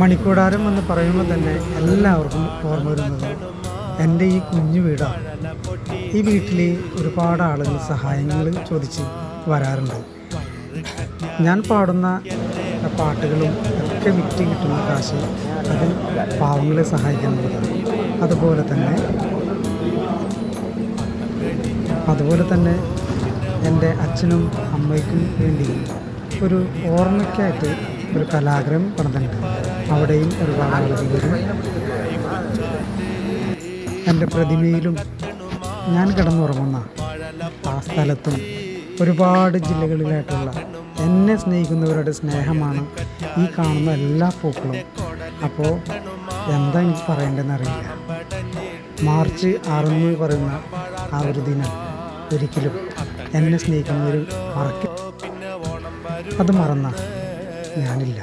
മണിക്കൂടാരം എന്ന് പറയുമ്പോൾ തന്നെ എല്ലാവർക്കും ഓർമ്മ വരുന്നത് എൻ്റെ ഈ കുഞ്ഞു വീടാണ്. ഈ വീട്ടിൽ ഒരുപാട് ആളുകൾ സഹായങ്ങൾ ചോദിച്ച് വരാറുണ്ട്. ഞാൻ പാടുന്ന പാട്ടുകളും ഒക്കെ വിറ്റ് കിട്ടുന്ന കാശ് അത് പാവങ്ങളെ സഹായിക്കാനുള്ളതാണ്. അതുപോലെ തന്നെ എൻ്റെ അച്ഛനും അമ്മയ്ക്കും വേണ്ടി ഒരു ഓർമ്മയ്ക്കായിട്ട് ഒരു കലാഗ്രഹം പണിതുണ്ട്. അവിടെയും ഒരുപാട് ആളുകൾ വരും. എൻ്റെ പ്രതിമയിലും ഞാൻ കിടന്നുറങ്ങുന്ന ആ സ്ഥലത്തും ഒരുപാട് ജില്ലകളിലായിട്ടുള്ള എന്നെ സ്നേഹിക്കുന്നവരുടെ സ്നേഹമാണ് ഈ കാണുന്ന എല്ലാ പൂക്കളും. അപ്പോൾ എന്താ എനിക്ക് പറയേണ്ടതെന്ന് അറിയില്ല. മാർച്ച് 6 എന്ന് പറയുന്ന ആ ഒരു ദിനം ഒരിക്കലും എന്നെ സ്നേഹിക്കുന്നവർ അത് മറന്ന ഞാനില്ല.